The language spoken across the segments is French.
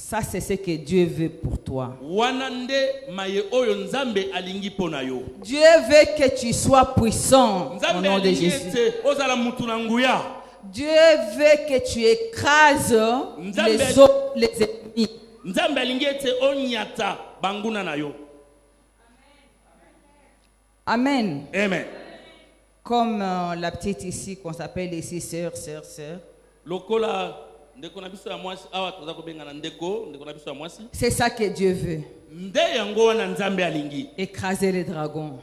Ça, c'est ce que Dieu veut pour toi. Dieu veut que tu sois puissant au nom de Jésus. Dieu veut que tu écrases les ennemis. Amen. Amen. Comme la petite ici, qu'on s'appelle ici sœur. C'est ça que Dieu veut. Écraser les dragons.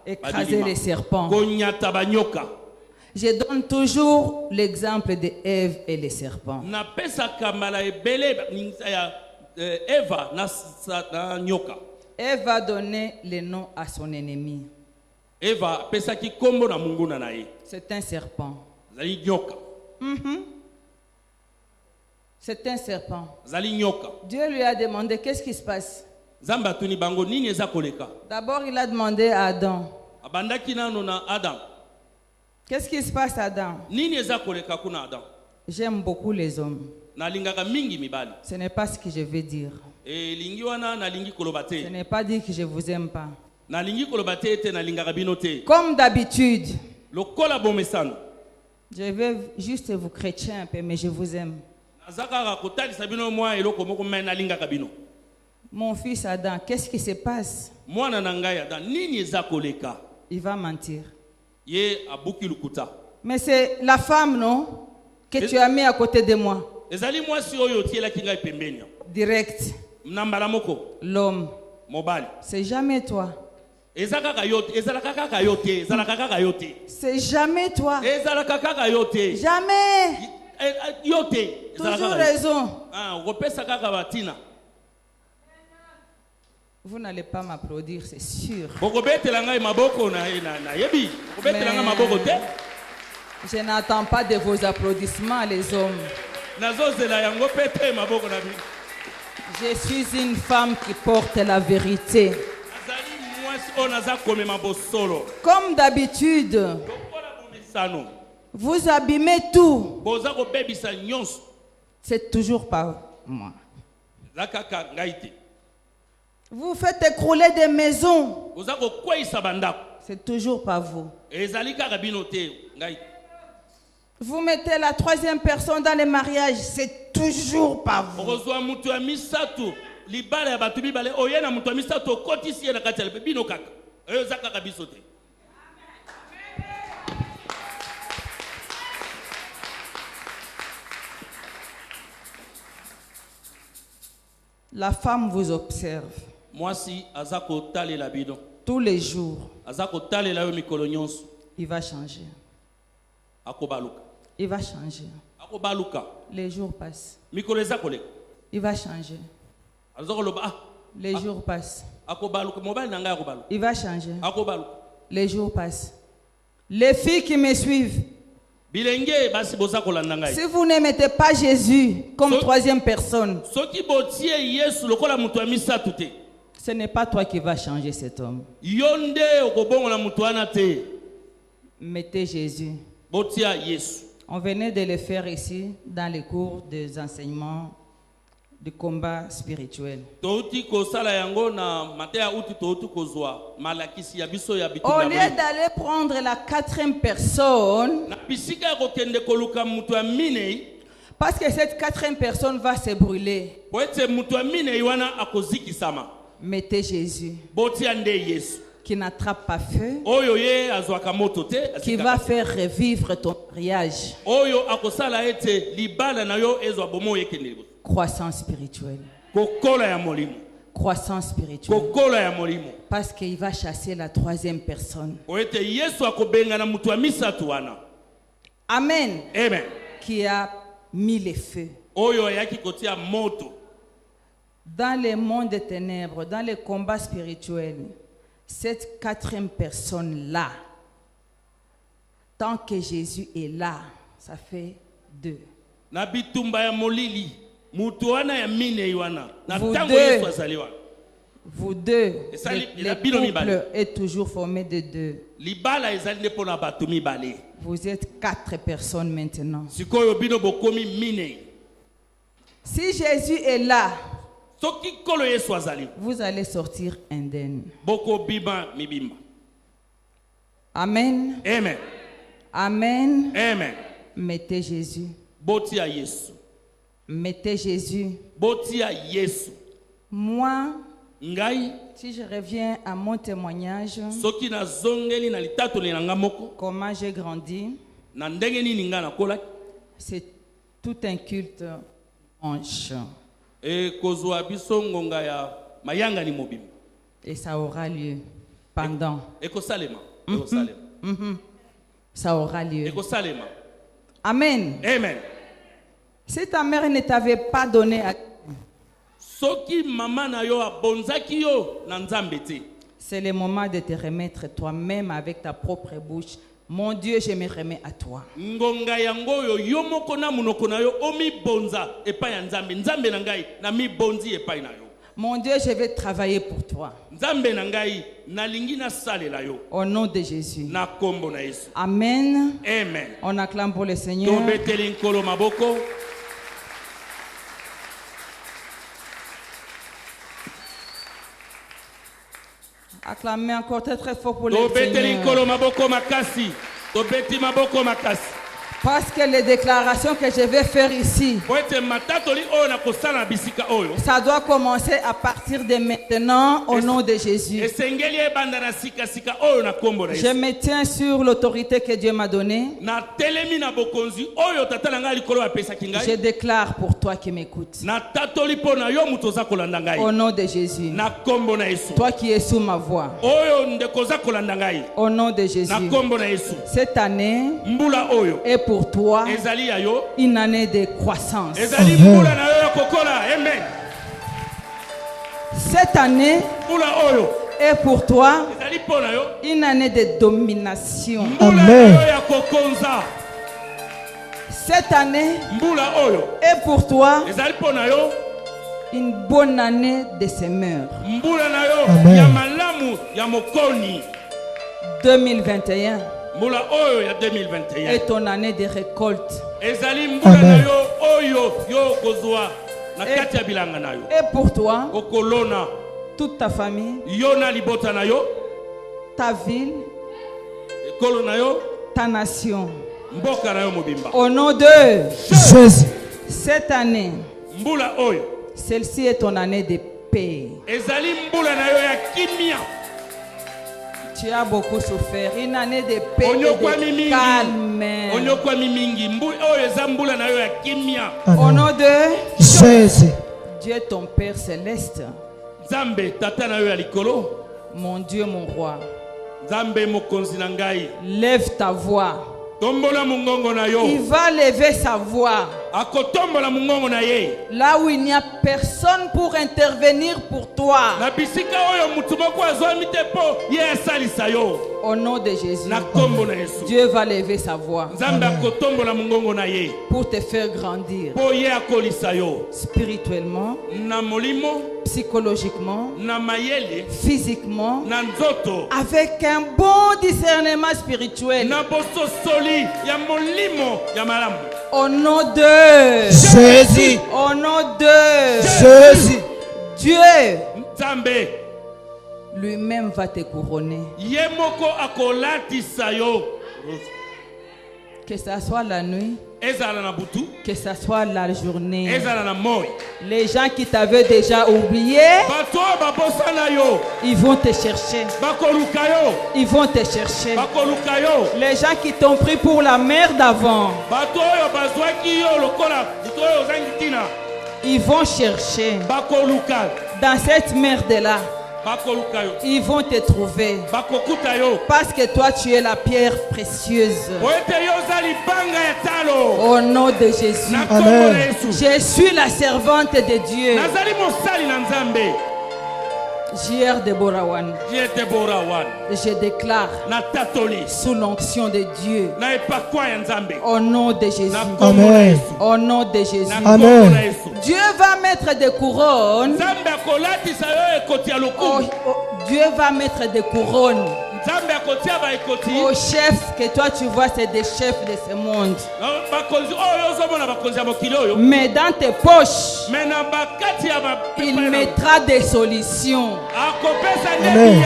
Écraser les serpents. Je donne toujours l'exemple de Ève et les serpents. Ève a donné le nom à son ennemi. C'est un serpent. C'est un serpent. Dieu lui a demandé qu'est-ce qui se passe. D'abord, il a demandé à Adam. Qu'est-ce qui se passe, Adam? J'aime beaucoup les hommes. Ce n'est pas ce que je veux dire. Ce n'est pas dire que je vous aime pas. Comme d'habitude, je vais juste vous chrétien un peu, mais je vous aime. Mon fils Adam, qu'est-ce qui se passe? Il va mentir. Mais c'est la femme, non? Que tu as mis à côté de moi. Direct. L'homme. C'est jamais toi. C'est jamais toi. Jamais. Toujours raison. Vous n'allez pas m'applaudir, c'est sûr. Je n'attends pas de vos applaudissements, les hommes. Je suis une femme qui porte la vérité. Comme d'habitude, vous abîmez tout. C'est toujours pas moi. Vous faites écrouler des maisons. C'est toujours pas vous. Vous mettez la troisième personne dans les mariages. C'est toujours pas vous. La femme vous observe. Tous les jours. Il va changer. Il va changer. Les jours passent. Il va changer. Les jours passent. Il va changer. Les jours passent. Les filles qui me suivent, si vous ne mettez pas Jésus comme troisième personne, ce n'est pas toi qui vas changer cet homme. Mettez Jésus. On venait de le faire ici dans les cours des enseignements du combat spirituel. Au lieu d'aller prendre la quatrième personne, parce que cette quatrième personne va se brûler, mettez Jésus qui n'attrape pas feu, qui va faire revivre ton mariage. Croissance spirituelle. Croissance spirituelle. Parce qu'il va chasser la troisième personne. Amen. Amen. Qui a mis les feux. Dans le monde des ténèbres, dans les combats spirituels, cette quatrième personne-là, tant que Jésus est là, ça fait 2. Vous deux, le couple est toujours formé de 2. Vous êtes 4 personnes maintenant. Si Jésus est là, soki kolo Yesu azali, vous allez sortir indemne. boko biba mibimba. Amen. Amen. Amen. Amen. Mettez Jésus. Boti a Yesu. Mettez Jésus. Boti a Yesu. Moi, Ngai, si je reviens à mon témoignage, soki na zongeli na litatoli na ngamoko, comment j'ai grandi, na ndenge nini nga na kolaki, c'est tout un culte ange. e kozwa biso ngonga ya mayanga ni mobimba. Et ça aura lieu pendant. Ekosalema. Ekosalema. Ça aura lieu. Ekosalema. Amen. Amen. Si ta mère ne t'avait pas donné à... Soki mama na yo abonzaki yo na nzambe te, c'est le moment de te remettre toi-même avec ta propre bouche. Mon Dieu, je me remets à toi. ngonga yango yo yo moko na munoko na yo omi bonza epai ya nzambe, nzambe na ngai na mi bonzi epai na yo. Mon Dieu, je vais travailler pour toi. Nzambe na ngai nalingi na salela yo. Au nom de Jésus. Na kombo na Yesu. Amen. Amen. On acclame pour le Seigneur. Tobeteli nkolo maboko. Acclamez encore très très fort pour le Tobeteli Seigneur. nkolo maboko makasi. Tobeti maboko makasi. Parce que les déclarations que je vais faire ici, ça doit commencer à partir de maintenant au nom de Jésus. Je me tiens sur l'autorité que Dieu m'a donnée. Je déclare pour toi qui m'écoutes. Au nom de Jésus. Toi qui es sous ma voix. Au nom de Jésus. Cette année est pour toi une année de croissance. Amen. Cette année est pour toi une année de domination. Amen. Cette année est pour toi une bonne année de semeur. Amen. 2021 2021 est ton année de récolte. Amen. Et pour toi, toute ta famille, ta ville, ta nation. Au nom de Jésus. Cette année, celle-ci est ton année de paix. Tu as beaucoup souffert. Une année de paix et de calme. Au nom de Jésus. Dieu ton Père céleste. Mon Dieu, mon roi. Lève ta voix. Il va lever sa voix. Là où il n'y a personne pour intervenir pour toi. Au nom de Jésus. Dieu va lever sa voix. Pour te faire grandir. Spirituellement. Psychologiquement. Physiquement. Avec un bon discernement spirituel. Au nom de Jésus. Au nom de Jésus. Dieu lui-même va te couronner. Que ça soit la nuit, que ça soit la journée. Les gens qui t'avaient déjà oublié, ils vont te chercher. Ils vont te chercher. Les gens qui t'ont pris pour la mère d'avant, ils vont chercher. Dans cette merde-là, ils vont te trouver. Parce que toi tu es la pierre précieuse. Au nom de Jésus. Amen. Je suis la servante de Dieu. J.R. Deborah Wan. Je déclare sous l'onction de Dieu. Au nom de Jésus. Amen. Au nom de Jésus. Amen. Dieu va mettre des couronnes. Dieu va mettre des couronnes Aux chefs que toi tu vois, c'est des chefs de ce monde. Mais dans tes poches, il mettra des solutions. Amen.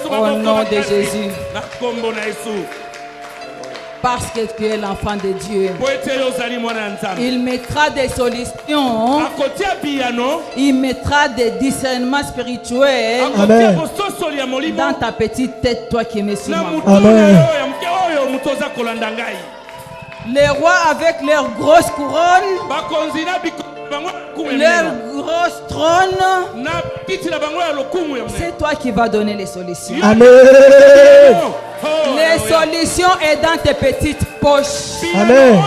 Au nom de Jésus. Parce que tu es l'enfant de Dieu. Il mettra des solutions. Il mettra des discernements spirituels. Amen. Dans ta petite tête, toi qui me suis. Amen. Les rois avec leurs grosses couronnes, leur grosse trône, c'est toi qui vas donner les solutions. Amen. Les solutions est dans tes petites poches. Amen.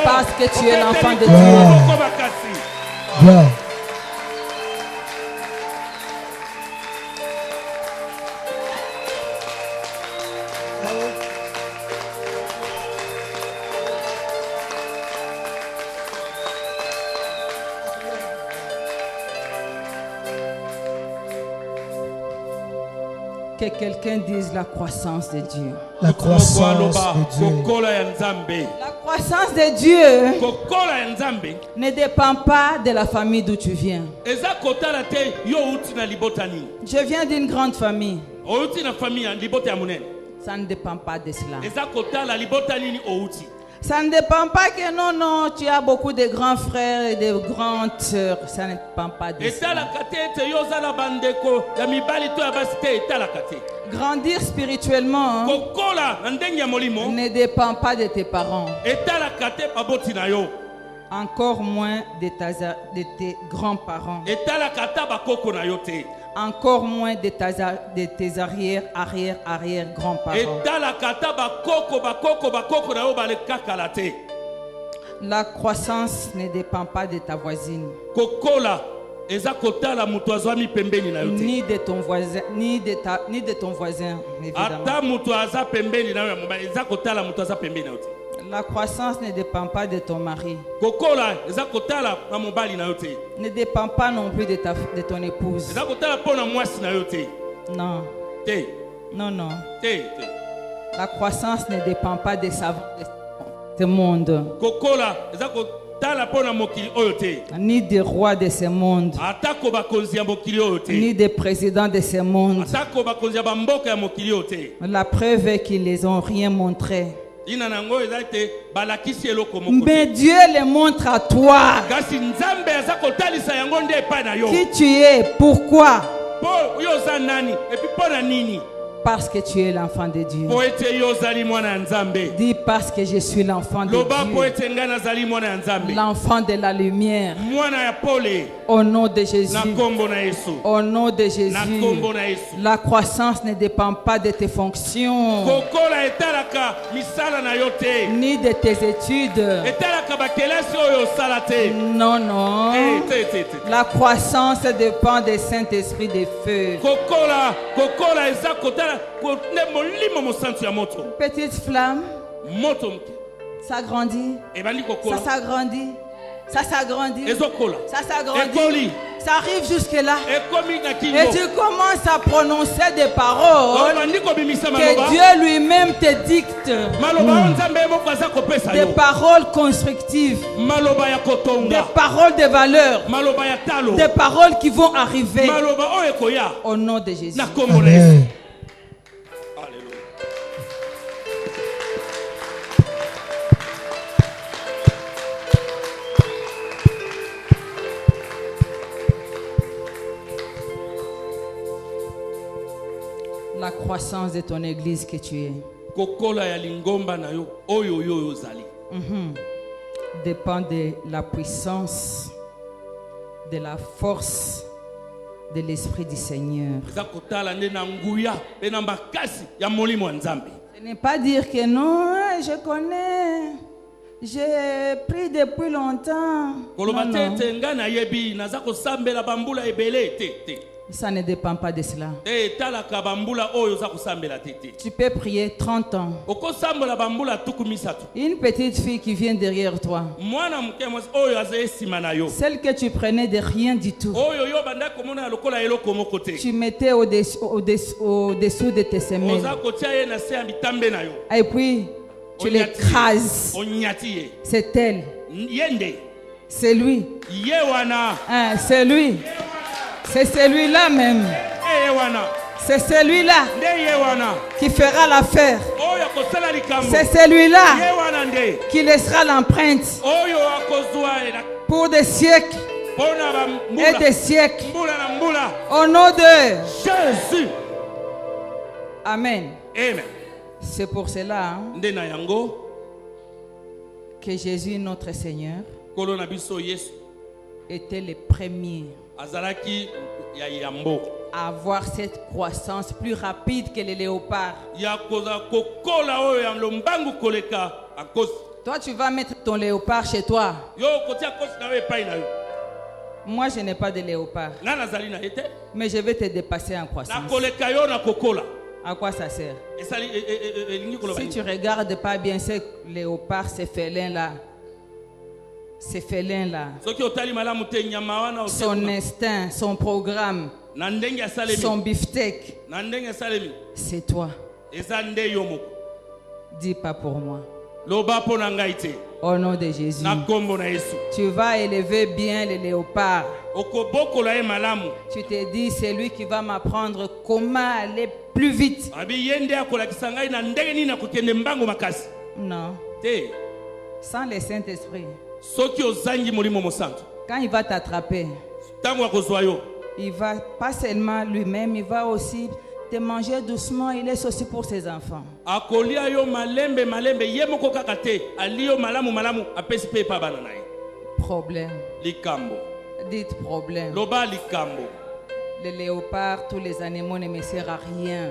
Parce que tu es l'enfant de Dieu. Gloire. Que quelqu'un dise la croissance de Dieu. La croissance de Dieu. La croissance de Dieu ne dépend pas de la famille d'où tu viens. Je viens d'une grande famille. Ça ne dépend pas de cela. Ça ne dépend pas que non, tu as beaucoup de grands frères et de grandes sœurs. Ça ne dépend pas de ça. Grandir spirituellement ne dépend pas de tes parents. Encore moins de tes grands-parents. Encore moins de tes arrière-grands-parents. La croissance ne dépend pas de ta voisine, ni de ton voisin, ni de ton voisin, évidemment. La croissance ne dépend pas de ton mari, ne dépend pas non plus de ton épouse. Non. Non. La croissance ne dépend pas des savants de ce monde, ni des rois de ce monde, ni des présidents de ce monde. La preuve est qu'ils les ont rien montré. Mais Dieu les montre à toi. Qui tu es, pourquoi? Parce que tu es l'enfant de Dieu. Dis parce que je suis l'enfant de Dieu. L'enfant de la lumière. Au nom de Jésus. Au nom de Jésus. La croissance ne dépend pas de tes fonctions, ni de tes études. Non. La croissance dépend du Saint-Esprit de feu. Petite flamme, ça grandit, ça s'agrandit, ça s'agrandit, ça s'agrandit, ça arrive jusque là, et tu commences à prononcer des paroles que Dieu lui-même te dicte, des paroles constructives, des paroles de valeur, des paroles qui vont arriver au nom de Jésus. Amen. La croissance de ton église que tu es dépend de la puissance, de la force de l'Esprit du Seigneur. Ce n'est pas dire que non, je connais, j'ai pris depuis longtemps. Non. Ça ne dépend pas de cela. Tu peux prier 30 ans. Une petite fille qui vient derrière toi. Celle que tu prenais de rien du tout. Tu mettais au-dessous de tes semelles. Et puis, tu l'écrases. C'est elle. C'est lui. C'est lui. C'est celui-là même. C'est celui-là qui fera l'affaire. C'est celui-là qui laissera l'empreinte pour des siècles et des siècles. Au nom de Jésus. Amen. C'est pour cela que Jésus, notre Seigneur, était le premier à avoir cette croissance plus rapide que les léopards. Toi, tu vas mettre ton léopard chez toi. Moi, je n'ai pas de léopard. Mais je vais te dépasser en croissance. À quoi ça sert? Si tu ne regardes pas bien ces léopards, ces félins-là, son instinct, son programme, son beefsteak, c'est toi. Dis pas pour moi. Au nom de Jésus, tu vas élever bien les léopards. Tu te dis, c'est lui qui va m'apprendre comment aller plus vite. Non. Sans le Saint-Esprit. Quand il va t'attraper, il va pas seulement lui-même, il va aussi te manger doucement. Il laisse aussi pour ses enfants. Problème. Dites problème. Les léopards, tous les animaux ne me servent à rien.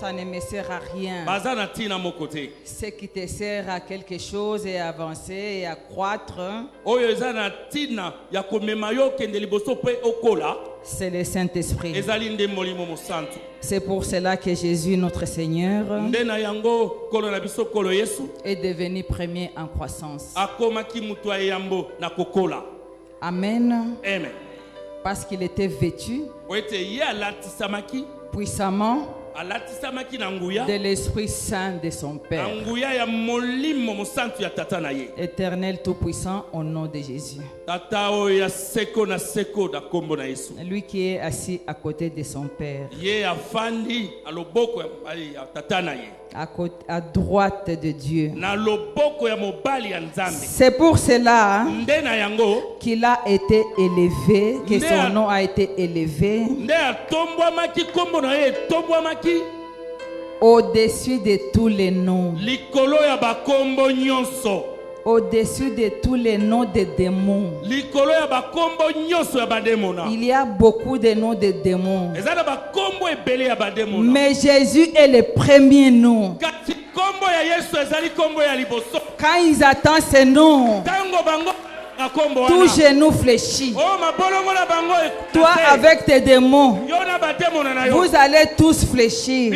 Ça ne me sert à rien. Ce qui te sert à quelque chose et à avancer et à croître, c'est le Saint-Esprit. C'est pour cela que Jésus, notre Seigneur, est devenu premier en croissance. Amen. Parce qu'il était vêtu puissamment de l'Esprit Saint de son Père. Éternel Tout-Puissant, au nom de Jésus. Lui qui est assis à côté de son Père. À droite de Dieu. C'est pour cela qu'il a été élevé, que son nom a été élevé au-dessus de tous les noms. Au-dessus de tous les noms des démons. Il y a beaucoup de noms de démons. Mais Jésus est le premier nom. Quand ils attendent ce nom, tout genou fléchit. Toi avec tes démons, vous allez tous fléchir.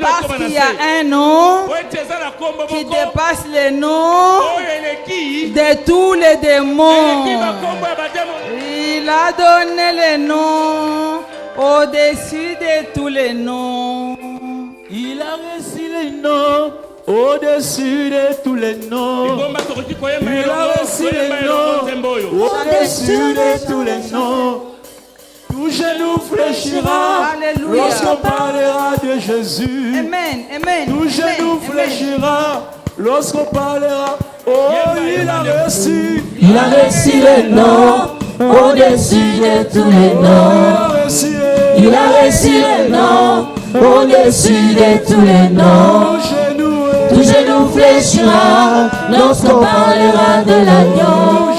Parce qu'il y a un nom qui dépasse les noms de tous les démons. Il a donné les noms au-dessus de tous les noms. Il a reçu les noms au-dessus de tous les noms. Il a reçu les noms au-dessus de tous les noms. Tout genou fléchira lorsqu'on parlera de Jésus. Amen, amen. Tout genou fléchira lorsqu'on parlera. Oh, il a reçu. Il a reçu les noms au-dessus de tous les noms. Il a reçu les noms au-dessus de tous les noms. Tout genou fléchira lorsqu'on parlera de l'agneau.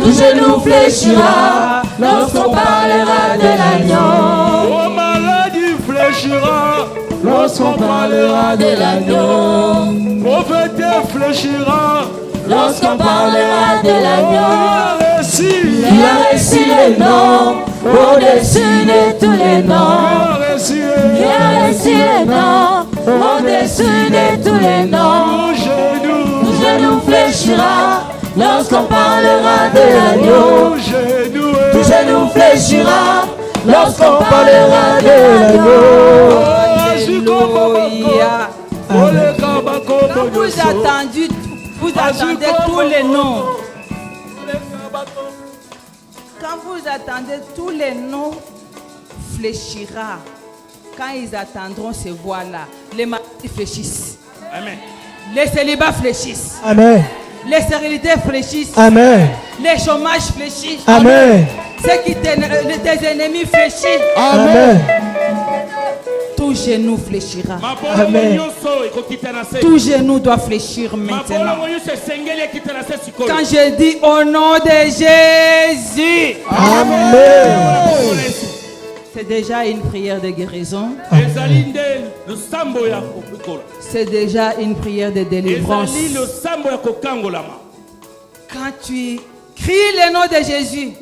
Tout genou fléchira lorsqu'on parlera de l'agneau. Oh, maladie fléchira lorsqu'on parlera de l'agneau. Pauvreté fléchira lorsqu'on parlera de l'agneau. Il a reçu le nom au-dessus de tous les noms. Il a reçu le nom au-dessus de tous les noms. Tout genou fléchira lorsqu'on parlera de l'agneau. Tout genou fléchira lorsqu'on parlera de l'agneau. Alléluia. Quand vous attendez tous les noms. Quand vous attendez, tous les noms fléchira. Quand ils attendront ces voix-là, les maladies fléchissent. Amen. Les célibats fléchissent. Amen. Les stérilités fléchissent. Amen. Les chômages fléchissent. Amen. Tes ennemis fléchissent. Amen. Tout genou fléchira. Amen. Tout genou doit fléchir maintenant. Quand je dis au nom de Jésus. Amen. C'est déjà une prière de guérison. C'est déjà une prière de délivrance. Quand tu cries le nom de Jésus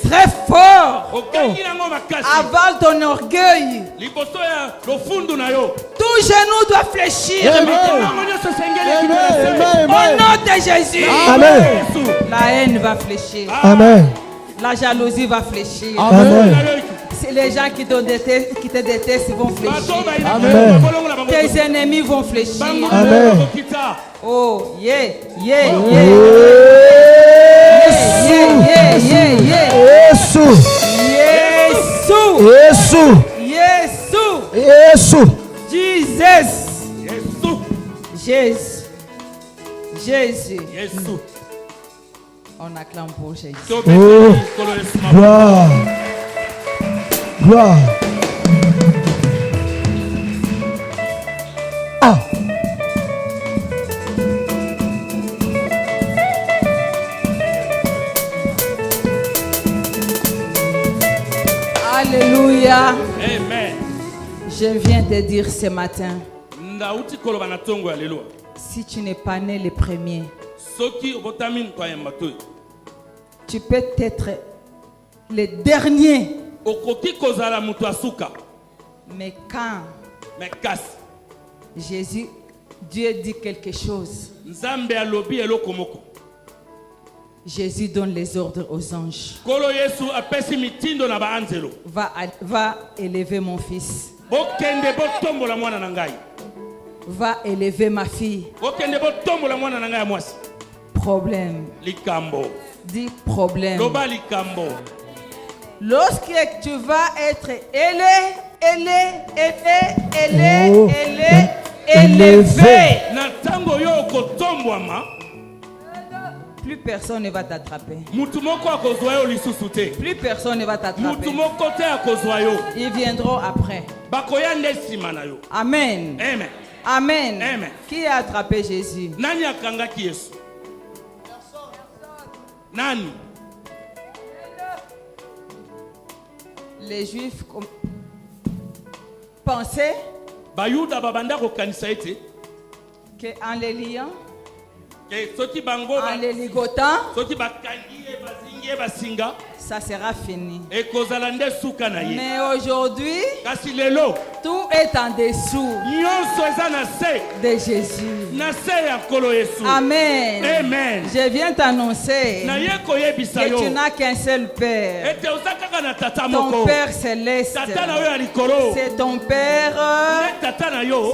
très fort, avale ton orgueil. Tout genou doit fléchir. Au nom de Jésus. Amen. La haine va fléchir. Amen. La jalousie va fléchir. Amen. C'est les gens qui te détestent vont fléchir. Amen. Tes ennemis vont fléchir. Amen. Oh, yeah, yeah, Yesu. yeah, yeah, yeah. Yesu. Yesu. Yesu. Yesu. Yesu. Jesus. Jésus. On acclame pour Jésus. Oh, gloire. Gloire. Ah. Alléluia. Amen. Je viens te dire ce matin, si tu n'es pas né le premier, tu peux être le dernier. Mais quand Jésus, Dieu dit quelque chose, Jésus donne les ordres aux anges. Va élever mon fils. Va élever ma fille. Problème. Dis problème. Lorsque tu vas être élevé, plus personne ne va t'attraper. Plus personne ne va t'attraper. Ils viendront après. Amen. Amen. Amen. Amen. Qui a attrapé Jésus? Nani? Les Juifs pensaient qu'en les liant, en les ligotant, ça sera fini. Mais aujourd'hui, tout est en dessous de Jésus. Amen. Amen. Je viens t'annoncer que tu n'as qu'un seul Père. Ton Père céleste. C'est ton Père.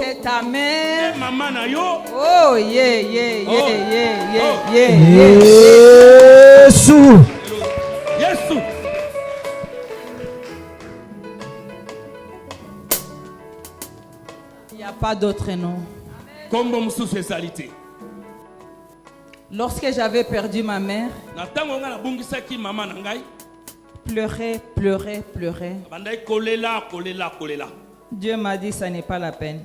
C'est ta mère. Oh, yeah, yeah, yeah, yeah, yeah, yeah. Yesu. Il n'y a pas d'autre nom. Lorsque j'avais perdu ma mère, pleurais. Dieu m'a dit, ça n'est pas la peine.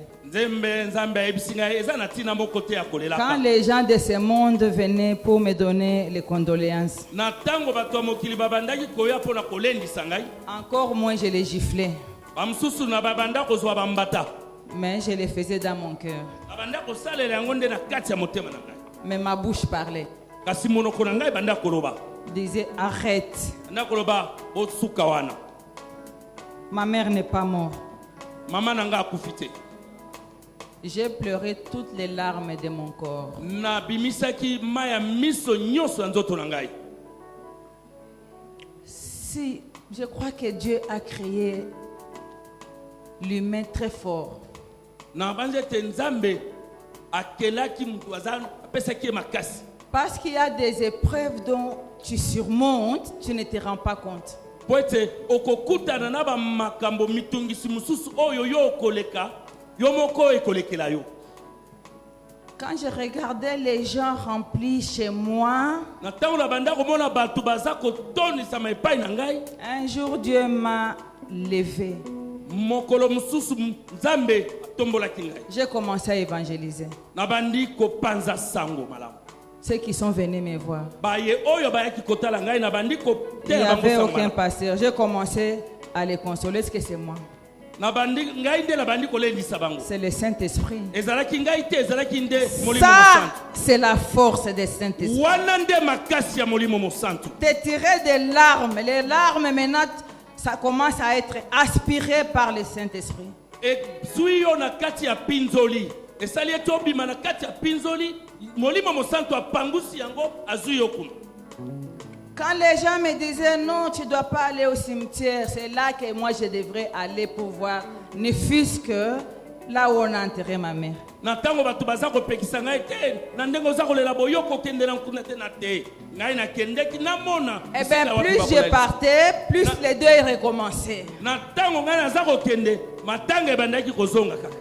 Quand les gens de ce monde venaient pour me donner les condoléances, encore moins je les giflais. Mais je les faisais dans mon cœur. Mais ma bouche parlait. Disait arrête. Ma mère n'est pas morte. J'ai pleuré toutes les larmes de mon corps. Si, je crois que Dieu a créé l'humain très fort. Parce qu'il y a des épreuves dont tu surmontes, tu ne te rends pas compte. Quand je regardais les gens remplis chez moi, un jour Dieu m'a levé. J'ai commencé à évangéliser. Ceux qui sont venus me voir. Il n'y avait aucun pasteur. J'ai commencé à les consoler. Est-ce que c'est moi? C'est le Saint-Esprit. Ça, c'est la force du Saint-Esprit. Te tirer des larmes. Les larmes maintenant, ça commence à être aspiré par le Saint-Esprit. Quand les gens me disaient non, tu ne dois pas aller au cimetière, c'est là que moi je devrais aller pour voir, ne fût-ce que là où on a enterré ma mère. Eh bien, plus je partais, plus les deuils recommençaient.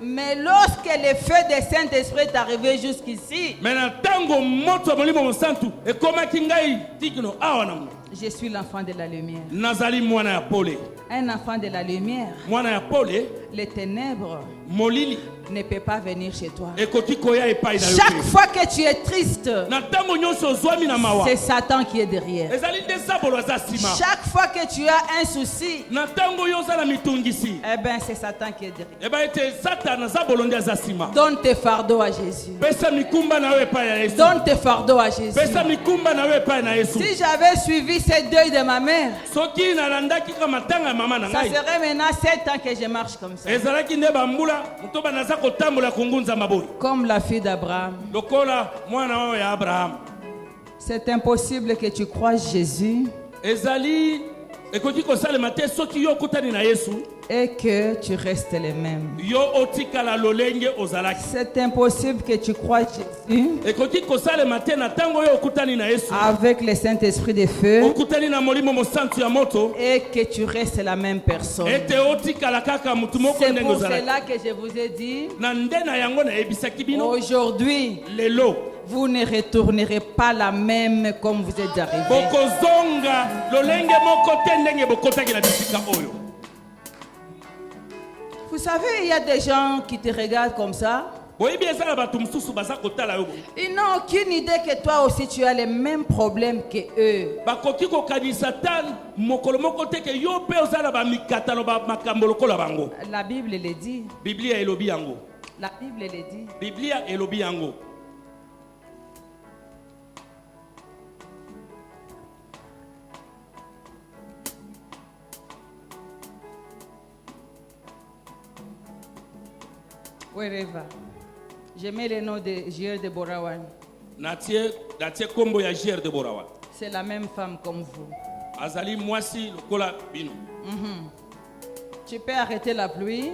Mais lorsque le feu du Saint-Esprit est arrivé jusqu'ici, je suis l'enfant de la lumière. Un enfant de la lumière. Les ténèbres ne peuvent pas venir chez toi. Chaque fois que tu es triste, c'est Satan qui est derrière. Chaque fois que tu as un souci, eh bien c'est Satan qui est derrière. Donne tes fardeaux à Jésus. Donne tes fardeaux à Jésus. Si j'avais suivi ces deuils de ma mère, ça serait maintenant 7 ans que je marche comme ça. Comme la fille d'Abraham. C'est impossible que tu croies Jésus et que tu restes les mêmes. C'est impossible que tu croies Jésus avec le Saint-Esprit de feu et que tu restes la même personne. C'est pour cela que je vous ai dit, aujourd'hui, vous ne retournerez pas la même comme vous êtes arrivé. Vous savez, il y a des gens qui te regardent comme ça. Ils n'ont aucune idée que toi aussi tu as les mêmes problèmes que eux. La Bible le dit. La Bible le dit. Wherever. Je mets le nom de J.R. de Borawan. C'est la même femme comme vous. Tu peux arrêter la pluie.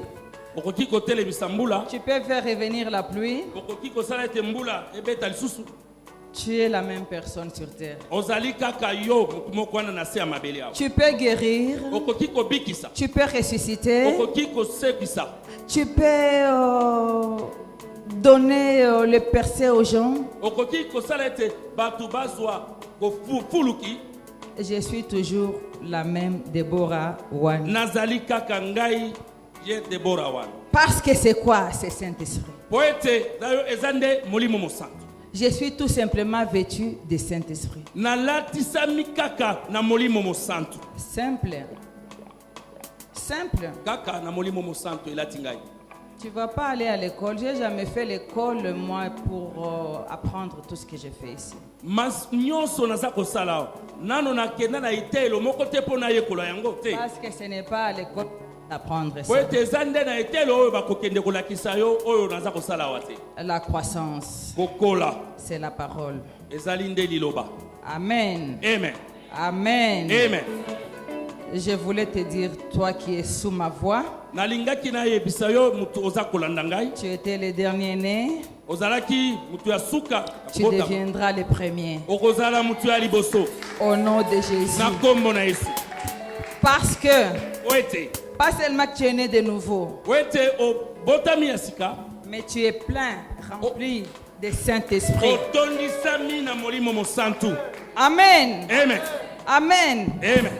Tu peux faire revenir la pluie. Tu es la même personne sur terre. Tu peux guérir. Tu peux ressusciter. Tu peux donner le percé aux gens. Je suis toujours la même Deborah Wan. Parce que c'est quoi? C'est Saint-Esprit. Je suis tout simplement vêtu de Saint-Esprit. Simple. Simple. Tu vas pas aller à l'école. J'ai jamais fait l'école moi pour apprendre tout ce que j'ai fait ici. Parce que ce n'est pas à l'école d'apprendre ça. La croissance, c'est la parole. Amen. Amen. Amen. Amen. Je voulais te dire, toi qui es sous ma voix, tu étais le dernier né, tu deviendras le premier. Au nom de Jésus. Parce que, pas seulement que tu es né de nouveau, mais tu es plein, rempli de Saint-Esprit. Amen. Amen. Amen. Amen. Amen.